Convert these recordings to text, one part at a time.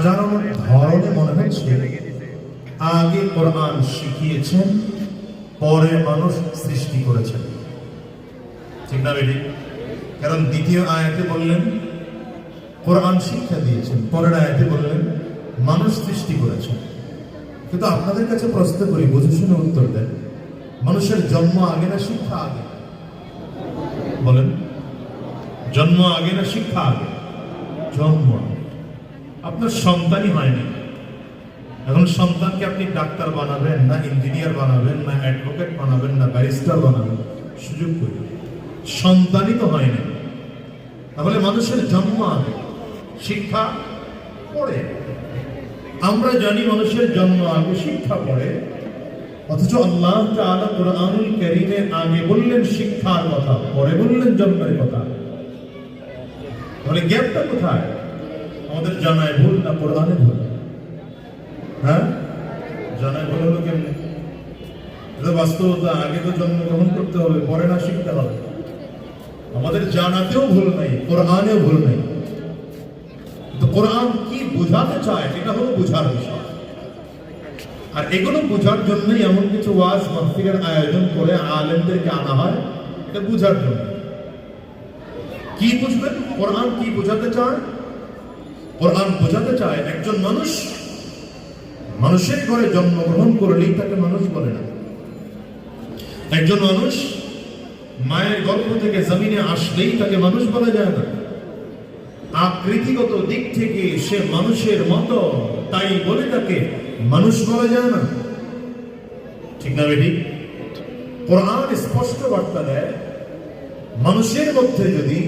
সাজানোর ধরনে মনে হচ্ছে আগে কোরআন শিখিয়েছেন, পরে মানুষ সৃষ্টি করেছেন। ঠিক না বেটি? কারণ দ্বিতীয় আয়াতে বললেন কোরআন শিক্ষা দিয়েছেন, পরের আয়াতে বললেন মানুষ সৃষ্টি করেছেন। কিন্তু আপনাদের কাছে প্রশ্ন করি, বুঝে শুনে উত্তর দেন, মানুষের জন্ম আগে না শিক্ষা আগে? বলেন, জন্ম আগে না শিক্ষা আগে? জন্ম। আপনার সন্তানই হয়নি, এখন সন্তানকে আপনি ডাক্তার বানাবেন না ইঞ্জিনিয়ার বানাবেন না অ্যাডভোকেট বানাবেন না ব্যারিস্টার বানাবেন? সুযোগ করি, সন্তানই তো হয়নি। তাহলে মানুষের জন্ম আগে, শিক্ষা পরে। আমরা জানি মানুষের জন্ম আগে, শিক্ষা পরে, অথচ আল্লাহ তাআলা কোরআনুল কারীমে আগে বললেন শিক্ষার কথা, পরে বললেন জন্মের কথা। তাহলে গ্যাপটা কোথায়? আমাদের জানায় ভুল না কোরআনে ভুল? হ্যাঁ, জানায় ভুল হলো কেমনি? এটা বাস্তবতা। আগে তো জন্মগ্রহণ করতে হবে, পরে না শিখতে হবে। আমাদের জানাতেও ভুল নাই, কোরআনেও ভুল নাই। তো কোরআন কি বোঝাতে চায় এটা হলো বোঝার বিষয়। আর এগুলো বোঝার জন্যই এমন কিছু ওয়াজ মাহফিলের আয়োজন করে আলেমদেরকে আনা হয়, এটা বোঝার জন্য। কি বুঝবেন কোরআন কি বোঝাতে চায়? কোরআন বোঝাতে চায় একজন মানুষ মানুষের ঘরে জন্মগ্রহণ করলেই তাকে মানুষ বলে না। একজন মানুষ মায়ের গর্ভ থেকে জমিনে আসলেই তাকে মানুষ বলা যায় না। আকৃতিগত দিক থেকে সে মানুষের মতো, তাই বলে তাকে মানুষ বলা যায় না। ঠিক না বেটি? কোরআন স্পষ্ট বার্তা দেয়, মানুষের মধ্যে যদি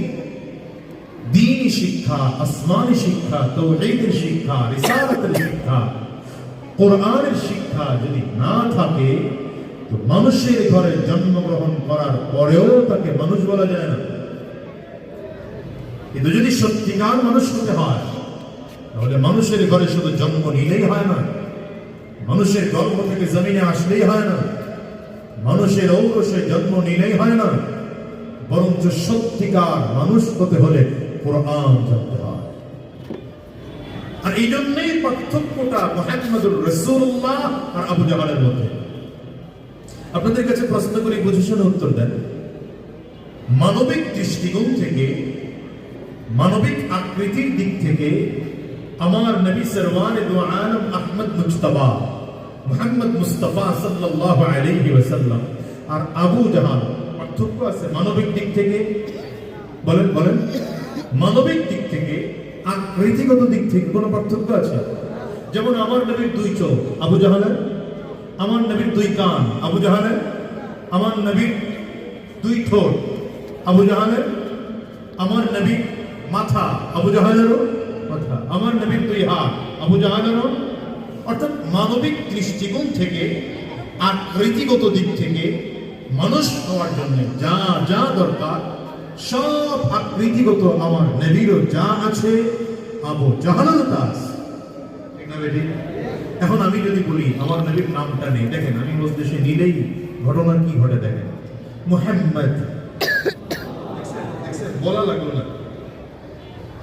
দ্বীনি শিক্ষা, আসমানি শিক্ষা, তাওহীদের শিক্ষা, রিসালাতের শিক্ষা, কোরআনের শিক্ষা যদি না থাকে, তো মানুষের ঘরে জন্মগ্রহণ করার পরেও তাকে মানুষ বলা যায় না। কিন্তু যদি সত্যিকার মানুষ হতে হয়, তাহলে মানুষের ঘরে শুধু জন্ম নিলেই হয় না, মানুষের গর্ভ থেকে জমিনে আসলেই হয় না, মানুষের ঔরসে জন্ম নিলেই হয় না, বরঞ্চ সত্যিকার মানুষ হতে হলে কোরআন জানতে হয়। আর এই জন্যই পার্থক্যটা মুহাম্মদুর রাসূলুল্লাহ আর আবু জাহলের মধ্যে। আপনাদের কাছে প্রশ্ন করি, বুঝে শুনে উত্তর দেন। মানবিক দৃষ্টিকোণ থেকে, মানবিক আকৃতির দিক থেকে আমার নবী সরওয়ারে দু আলম আহমদ মুজতবা মুহাম্মদ মুস্তাফা সাল্লাল্লাহু আলাইহি ওয়াসাল্লাম আর আবু জাহল পার্থক্য আছে মানবিক দিক থেকে? বলেন বলেন, মানবিক দিক থেকে, আকৃতিগত দিক থেকে কোনো পার্থক্য আছে? যেমন আমার নবীর দুই চোখ, আবু জাহলের। আমার নবীর দুই কান, আবু জাহলের। আমার নবীর দুই ঠোঁট, আবু জাহলের। আমার নবীর মাথা, আবু জাহলেরও মাথা। আমার নবীর দুই হাত, আবু জাহলেরও। অর্থাৎ মানবিক দৃষ্টিকোণ থেকে, আকৃতিগত দিক থেকে মানুষ হওয়ার জন্য যা যা দরকার সব আকৃতিগত আমার নবীরও যা আছে, আবু জাহলেরও তা আছে। ঠিক না বেটি? এখন আমি যদি বলি আমার নবীর নামটা নেই, দেখেন আমি মজলিসে নিলেই ঘটনা কি ঘটে দেখেন। মুহাম্মদ বলা লাগলো না,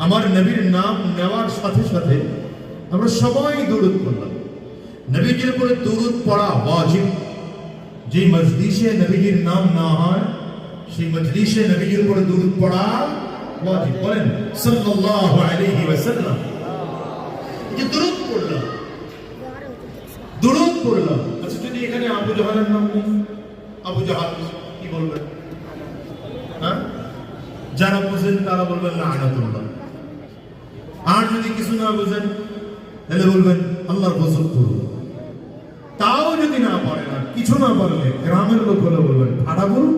আমার নবীর নাম নেওয়ার সাথে সাথে আমরা সবাই দুরূদ পড়লাম। নবীজির উপরে দুরূদ পড়া ওয়াজিব। যে মজলিসে নবীজির নাম না হয় সেই মজলিসে নবীজির উপরে দুরূদ পড়া ওয়াজিব। বলেন সাল্লাল্লাহু আলাইহি ওয়াসাল্লাম। যে দুরূদ পড়লাম, দুরূদ পড়লাম। আচ্ছা, যদি এখানে আবু জাহলের নাম নেই, আবু জাহল কি বলবেন? হ্যাঁ, যারা বুঝেন তারা বলবেন লাআনাতুল্লাহ। আর যদি কিছু না বুঝেন তাহলে বলবেন আল্লাহর গজব করুন। তাও যদি না পারে, না কিছু না পারলে গ্রামের লোক হলে বলবেন ফাটা করুন।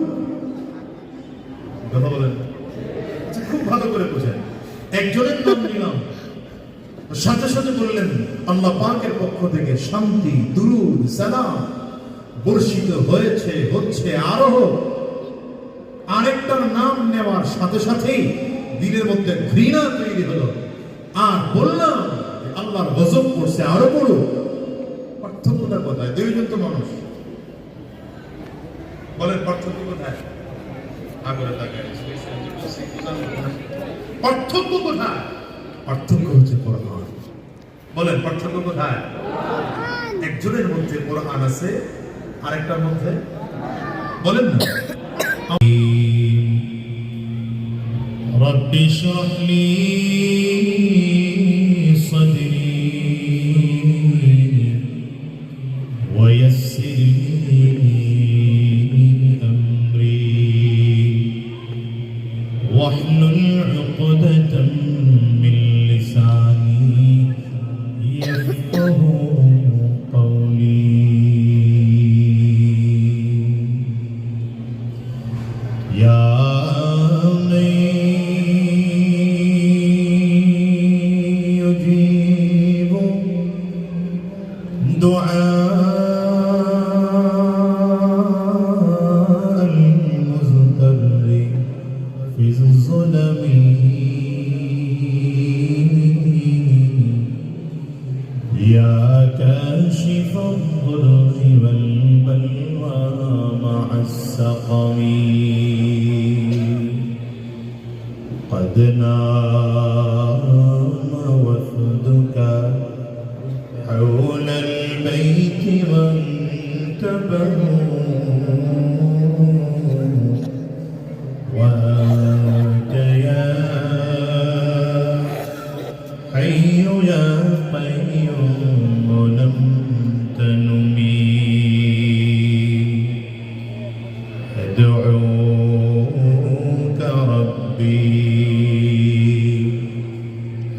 কথা বলেন, খুব ভালো করে বোঝেন। একজনের নাম নিলাম, সাথে সাথে বললেন আল্লাহ পাকের পক্ষ থেকে শান্তি, দুরূদ, সালাম বর্ষিত হয়েছে, হচ্ছে, আরো হোক। আরেকটার নাম নেওয়ার সাথে সাথেই দিলের মধ্যে ঘৃণা তৈরি হলো, আর বললাম আল্লাহর গজব করছে, আরো বড়। পার্থক্যটা কোথায়? দুইজন তো মানুষ। বলেন পার্থক্য কোথায়? পার্থক্য কোথায়? পার্থক্য হচ্ছে কোরআন। বলেন পার্থক্য কোথায়? একজনের মধ্যে কোরআন আছে, আরেকটার মধ্যে বলেন না। رب اشرح لي صدري ويسر لي أمري واحلل عقدة من لساني يفقه قولي يا دعاء المضطر في الظلم يا كاشف الضر والبلوى مع السقم قد نام وفدك حول البيت وانتبهوا وأنت يا حي يا قيوم لم تنمي أدعوك ربي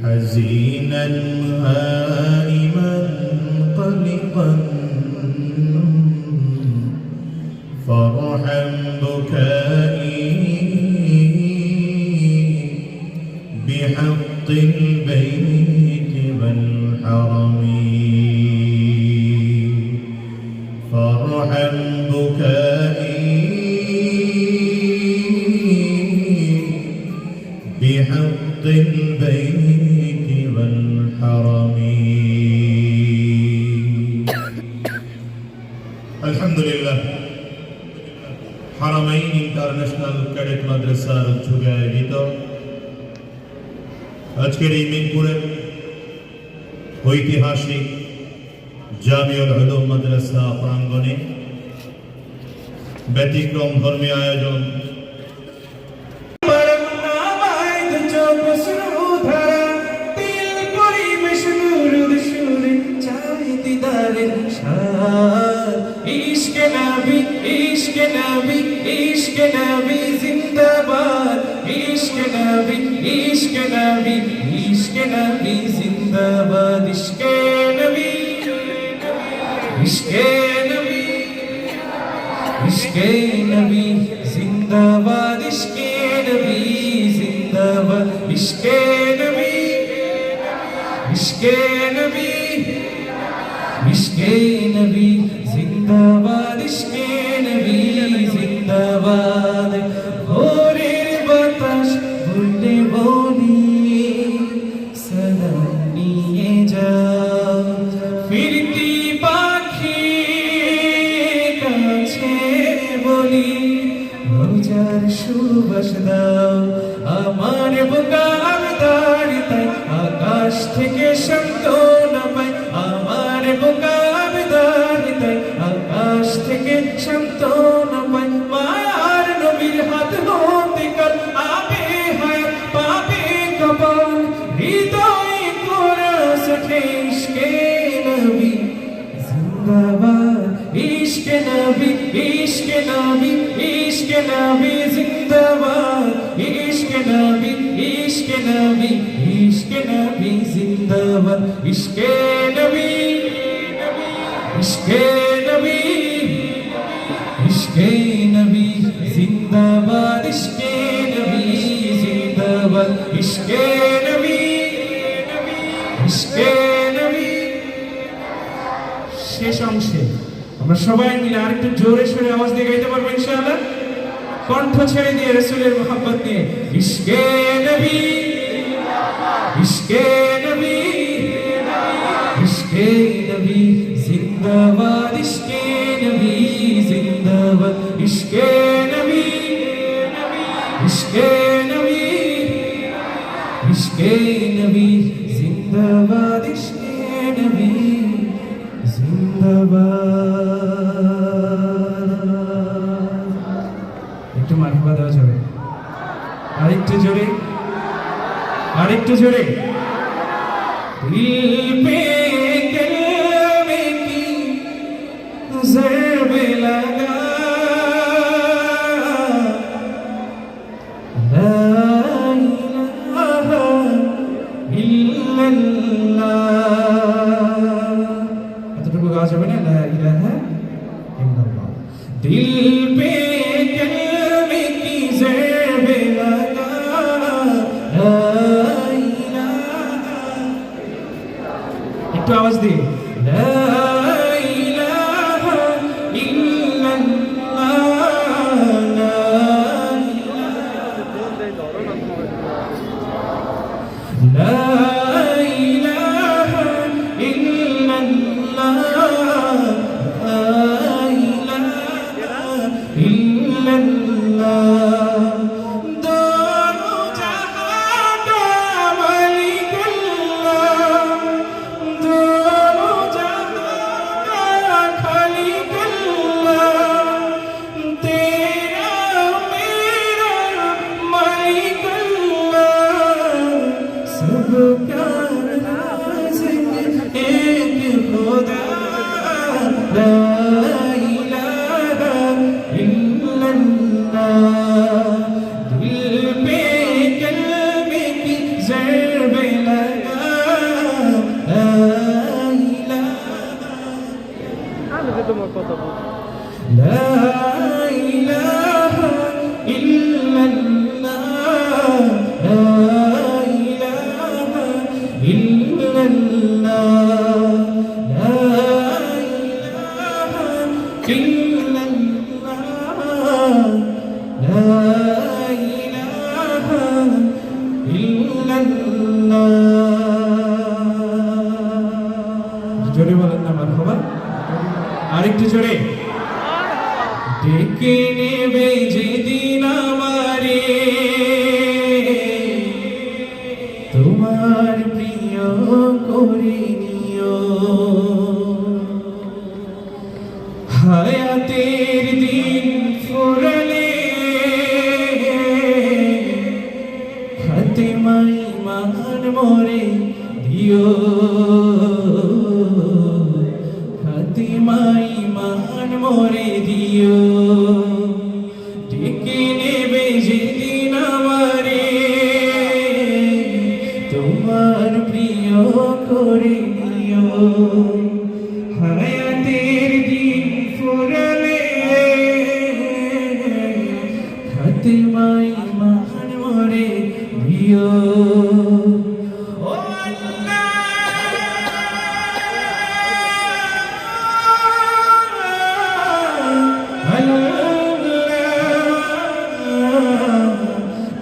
حزينا هائما قلقا فارحم بكائي بحق البيت والحرم فارحم بكائي بحق البيت والحرم الحمد لله হারামাইন ইন্টারন্যাশনাল ক্যাডেট মাদ্রাসার উদ্যোগে আয়োজিত আজকের এই মিরপুরের ঐতিহাসিক জামিউল উলুম মাদ্রাসা প্রাঙ্গণে ব্যতিক্রম ধর্মীয় আয়োজন इश्क़ नबी इश्क़ नबी इश्क़ नबी जिंदाबाद इश्क़ नबी इश्क़ नबी इश्क़ नबी जिंदाबाद इश्क़ नबी इश्क़ नबी इश्क़ नबी जिंदाबाद इश्क़ नबी जिंदाबाद इश्क़ नबी इश्क़ नबी इश्क़ नबी जिंदाबाद इश्क़ नबी जिंदाबाद भोरेर बातास বলে বলি সালাম নিয়ে যাও ফিরতি পাখি কাছে বলি রোজার সুবাস দাও আমার বুকা আবদার তাই আকাশ থেকে সান্ত্বনা পাই আমার বুকা আবদার তাই আকাশ থেকে সান্ত্বনা পাই মায়ার নবীর হাত হতে কাল আবে হায় পাবে কপাল হৃদয় কোরা সখে ইশকে নবী জিন্দাবাদ ইশকে নবী ইশকে নবী ইশকে নবী জিন্দাবাদ ইশকে নবী ইশকে নবী ইশকে নবী জিন্দাবাদ ইশকে নবী ইশকে নবী ইশকে নবী জিন্দাবাদ ইশকে নবী জিন্দাবাদ ইশকে নবী ইশকে নবী শেষ অংশে আমরা সবাই মিলে আরেকটু জোরে সোরে আওয়াজ দিয়ে গাইতে পারবো ইনশাআল্লাহ কণ্ঠ ছেড়ে দিয়ে রাসূলের মোহাব্বত নিয়ে ইশকে নবী ইশকে নবী ইশকে নবী জিন্দাবাদ ইশকে নবী জিন্দাবাদ ইশকে নবী ইশকে নবী ইশকে নবী জিন্দাবাদ ইশকে আরেকটু জোরে, আরেকটু জোরে। দিল পে কলমে কি ज़रबे लगा, ला इलाहा इल्लल्लाह। এতটুকু গাওয়া যাবে না? লা ইলাহা ইল্লাল্লাহ। দিল পে কলমে কি ज़रबे लगा, লা ইলাহা। একটু আওয়াজ দিয়ে, লা ইলাহা ইল্লাল্লাহ, লা ইলাহা ইল্লাল্লাহ, লা ইলাহা ইল্লাল্লাহ। দোনো জাহান কা মালিক আল্লাহ, দোনো জাহান কা খালিক আল্লাহ, তেরা মেরা মালিক আল্লাহ, सबका राज़िक एक खुदा, ला इलाहा इल्लल्लाह। दिल पे कलमे की ज़रबे लगा, ला इलाहा, ला इलाहा इल्लल्लाह, ला इलाहा इल्लल्लाह, ला इलाहा इल्लल्लाह, ला इलाहा ইল্লাল্লাহ। জোরে বলেন না মারহাবা, আরেকটু জোরে। ডেকে নেবে যেদিন আমারে তোমার প্রিয় করে নিও, হায়াতের দিন ফুরলে খাতেমা ঈমান মোরে দিও, খাতেমা ঈমান মোরে দিও। ডেকে নেবে যেদিন আমারে তোমার প্রিয় করে নিও, হায়াতের দিন ফুরলে খাতেমা ঈমান মোরে দিও। ও আল্লাহ,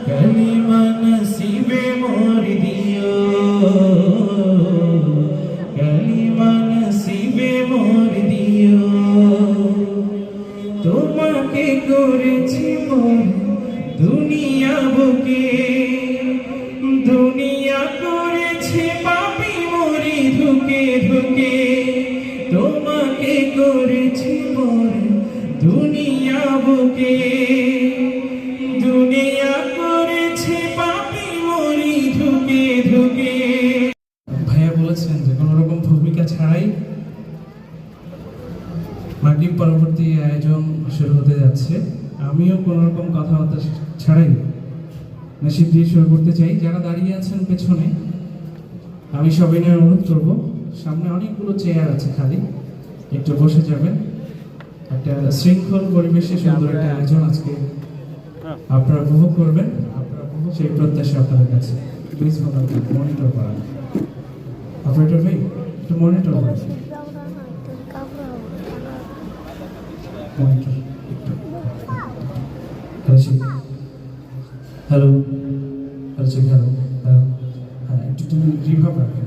কালিমা নসিবে মোর দিও, কালিমা নসিবে মোর দিও। তোমাকে করেছি মোর দুনিয়া বুকে, দুনিয়া করেছি পাপী মরি ধুকে ধুকে। তোমাকে করেছি মোর দুনিয়া বুকে, দুনিয়া করেছি পাপী মরি ধুকে ধুকে। ভাইয়া বলেছেন যে কোনো রকম ভূমিকা ছাড়াই মাগরিব পরবর্তী আয়োজন শুরু হতে যাচ্ছে। আমিও কোনো রকম কথাবার্তা ছাড়াই নাশিদ দিয়ে শুরু করতে চাই। যারা দাঁড়িয়ে আছেন পেছনে, আমি সবাই অনুরোধ করব, সামনে অনেকগুলো চেয়ার আছে খালি, একটু বসে যাবেন। একটা শৃঙ্খল পরিবেশে সুন্দর একটা আয়োজন আজকে আপনারা উপভোগ করবেন, সেই প্রত্যাশা আপনাদের কাছে। প্লিজ মনিটর করান, অপারেটর ভাই একটু মনিটর করেন, মনিটর একটু। হ্যালো হ্যালো হ্যালো হ্যালো, হ্যাঁ একটু তুমি রিভাব রাখবেন।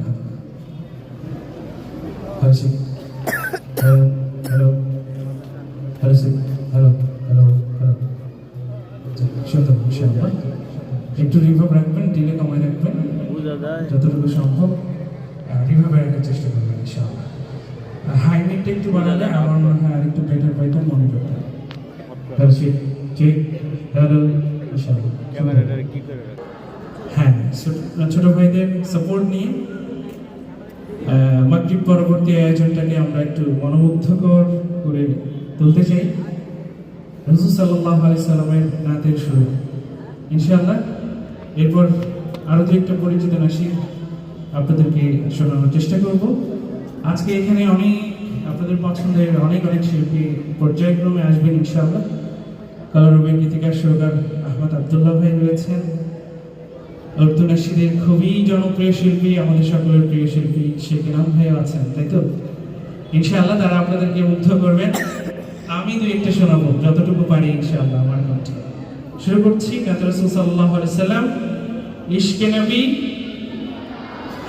Hello hello hello hello hello hello hello, সুন্দর ইনশাআল্লাহ। একটু রিভাব রাখবেন, ডিলে কমায় রাখবেন যতটুকু সম্ভব, রিভাব রাখার চেষ্টা করবেন ইনশাআল্লাহ। আর হাই নেটটা একটু বাড়ালে আমার মনে হয় আর একটু বেটার মনিটরটা। হ্যালো চেক, হ্যালো ইনশাআল্লাহ। হ্যাঁ, ছোট ভাইদের সাপোর্ট নিয়ে মাগরিব পরবর্তী আয়োজনটাকে আমরা একটু মনোমুগ্ধকর করে তুলতে চাই। রাসূল সাল্লাল্লাহু আলাইহি সাল্লামের নাতের শুরু ইনশাআল্লাহ। এরপর আরো দু একটা পরিচিত নাশিদ আপনাদেরকে শোনানোর চেষ্টা করব। আজকে এখানে অনেক আপনাদের পছন্দের অনেক শিল্পী পর্যায়ক্রমে আসবেন ইনশাআল্লাহ। কলরবের গীতিকার সুরকার আহমদ আব্দুল্লাহ ভাই রয়েছেন। উর্দু নাশিদের খুবই জনপ্রিয় শিল্পী, আমাদের সকলের প্রিয় শিল্পী শেখ ইনাম ভাইও আছেন, তাই তো? ইনশাআল্লাহ তারা আপনাদেরকে মুগ্ধ করবেন। আমি দুই একটা শোনাবো যতটুকু পারি ইনশাআল্লাহ আমার কণ্ঠে। শুরু করছি গান রাসূল সাল্লাল্লাহু আলাইহি সাল্লাম ইশকে নবী।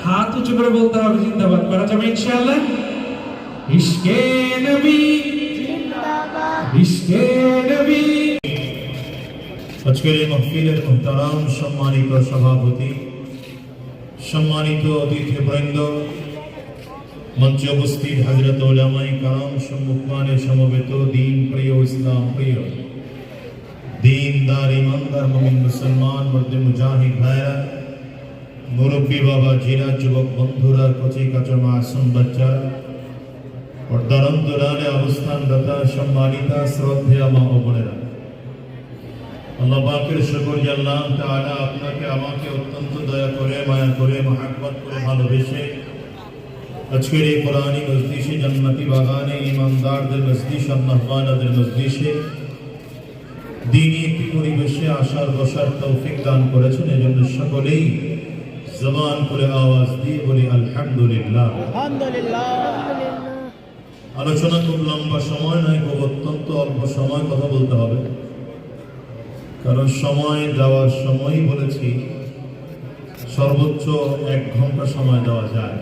হাত উঁচু করে বলতে হবে, জিন্দাবাদ করা যাবে ইনশাআল্লাহ। ইশকে নবী জিন্দাবাদ, ইশকে নবী। আজকের এই মাহফিলের মুহতারাম সম্মানিত সভাপতি, সম্মানিত অতিথিবৃন্দ, মঞ্চে উপস্থিত হযরত উলামায়ে কারাম, সম্মুখমানে সমবেত দিন প্রিয়, ইসলাম প্রিয়, দীনদার ইমানদার মুমিন মুসলমান মর্দে মুজাহিদ ভাইরা, মুরব্বী বাবা জিরা, যুবক বন্ধুরা, কচি কাঁচা মাসুম বাচ্চারা, পর্দার অন্তরালে অবস্থানরত সম্মানিতা শ্রদ্ধেয় মা ও বোনেরা, আল্লাহ পাকের শুকর যে আল্লাহ তাআলা আপনাকে আমাকে অত্যন্ত দয়া করে, মায়া করে, মহব্বত করে, ভালোবেসে আজকের এই কোরআনী মজলিসে, জান্নাতি বাগানে, ইমানদারদের মজলিস, আল্লাহওয়ালাদের মজলিসে, দ্বীনি একটি পরিবেশে আসার বসার তৌফিক দান করেছেন। এজন্য সকলেই জবান করে আওয়াজ দিয়ে বলি আলহামদুলিল্লাহ। আলোচনা খুব লম্বা সময় নয়, খুব অত্যন্ত অল্প সময় কথা বলতে হবে, কারণ সময় দেওয়ার সময়ই বলেছি সর্বোচ্চ 1 ঘন্টা সময় দেওয়া যায়,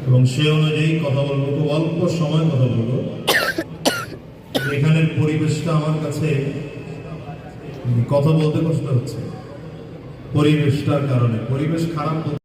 এবং সে অনুযায়ী কথা বলবো, খুব অল্প সময় কথা বলবো। এখানের পরিবেশটা আমার কাছে কথা বলতে কষ্ট হচ্ছে, পরিবেশটার কারণে। পরিবেশ খারাপ